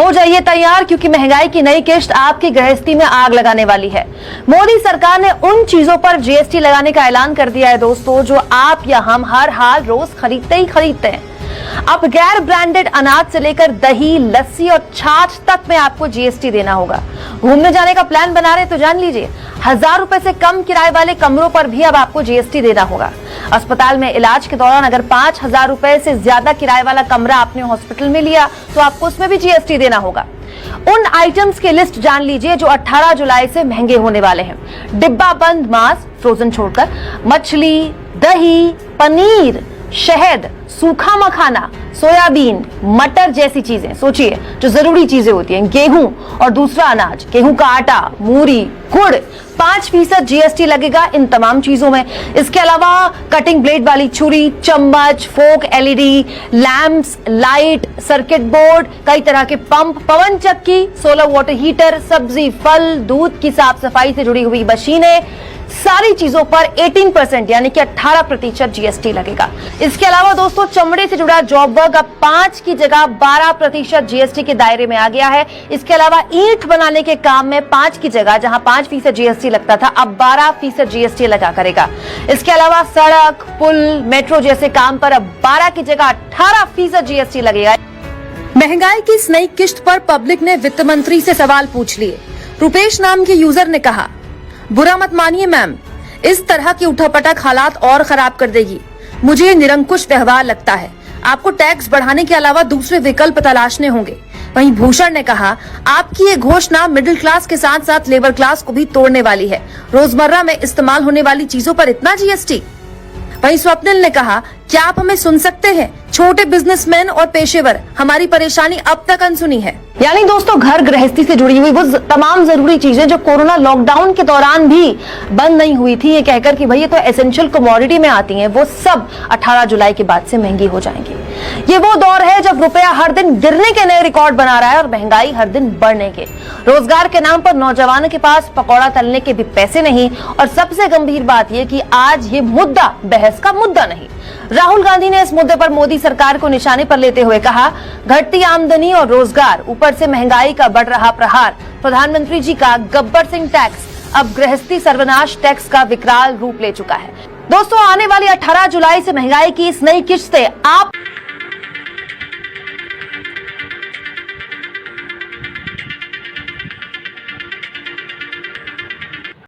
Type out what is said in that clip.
हो जाइए तैयार, क्योंकि महंगाई की नई किश्त आपकी गृहस्थी में आग लगाने वाली है। मोदी सरकार ने उन चीजों पर जीएसटी लगाने का ऐलान कर दिया है दोस्तों, जो आप या हम हर हाल रोज खरीदते ही खरीदते हैं। अब गैर ब्रांडेड अनाज से लेकर दही, लस्सी और छाछ तक में आपको जीएसटी देना होगा। घूमने जाने का प्लान बना रहे तो जान लीजिए, 1000 रुपए से कम किराए वाले कमरों पर भी अब आपको जीएसटी देना होगा। अस्पताल में इलाज के दौरान अगर 5000 रुपए से ज्यादा किराए वाला कमरा आपने हॉस्पिटल में लिया तो आपको उसमें भी जीएसटी देना होगा। उन आइटम्स की लिस्ट जान लीजिए जो 18 जुलाई से महंगे होने वाले हैं। डिब्बा बंद मांस, फ्रोजन छोड़कर, मछली, दही, पनीर, शहद, सूखा मखाना, सोयाबीन, मटर जैसी चीजें, सोचिए जो जरूरी चीजें होती हैं, गेहूं और दूसरा अनाज, गेहूं का आटा, मूरी, गुड़, 5% जीएसटी लगेगा इन तमाम चीजों में। इसके अलावा कटिंग ब्लेड वाली छुरी, चम्मच, fork, LED lamps, light, circuit board, कई तरह के पंप, पवन चक्की, सोलर वाटर हीटर, सब्जी, फल, दूध की साफ सफाई से जुड़ी हुई मशीनें, सारी चीजों पर 18% यानी कि 18% जीएसटी लगेगा। इसके अलावा दोस्तों चमड़े से जुड़ा जॉब वर्क अब 5 की जगह 12% जीएसटी के दायरे में आ गया है। इसके अलावा ईंट बनाने के काम में 5 की जगह जहां 5% जीएसटी लगता था, अब 12% जीएसटी लगा करेगा। इसके अलावा सड़क, पुल, मेट्रो जैसे काम पर अब 12 की जगह 18% जीएसटी लगेगा। महंगाई की इस नई किश्त पर पब्लिक ने वित्त मंत्री से सवाल पूछ लिए। रुपेश नाम के यूजर ने कहा, बुरा मत मानिए मैम, इस तरह की उठापटक हालात और खराब कर देगी। मुझे ये निरंकुश व्यवहार लगता है। आपको टैक्स बढ़ाने के अलावा दूसरे विकल्प तलाशने होंगे। वहीं भूषण ने कहा, आपकी ये घोषणा मिडिल क्लास के साथ साथ लेबर क्लास को भी तोड़ने वाली है। रोजमर्रा में इस्तेमाल होने वाली चीजों पर इतना जीएसटी। वहीं स्वप्निल ने कहा, क्या आप हमें सुन सकते हैं? छोटे बिजनेसमैन और पेशेवर, हमारी परेशानी अब तक अनसुनी है। यानी दोस्तों घर गृहस्थी से जुड़ी हुई वो तमाम जरूरी चीजें जो कोरोना लॉकडाउन के दौरान भी बंद नहीं हुई थी, ये कहकर कि भाई ये तो एसेंशियल कमोडिटी में आती हैं, वो सब 18 जुलाई के बाद से महंगी हो जाएंगी। ये वो दौर है जब रुपया हर दिन गिरने के नए रिकॉर्ड बना रहा है और महंगाई हर दिन बढ़ने के। रोजगार के नाम पर नौजवानों के पास पकौड़ा तलने के भी पैसे नहीं, और सबसे गंभीर बात यह कि आज ये मुद्दा बहस का मुद्दा नहीं। राहुल गांधी ने इस मुद्दे पर मोदी सरकार को निशाने पर लेते हुए कहा, घटती आमदनी और रोजगार, ऊपर से महंगाई का बढ़ रहा प्रहार, प्रधानमंत्री जी का गब्बर सिंह टैक्स अब गृहस्थी सर्वनाश टैक्स का विकराल रूप ले चुका है। दोस्तों आने वाली 18 जुलाई से महंगाई की इस नई किश्त से आप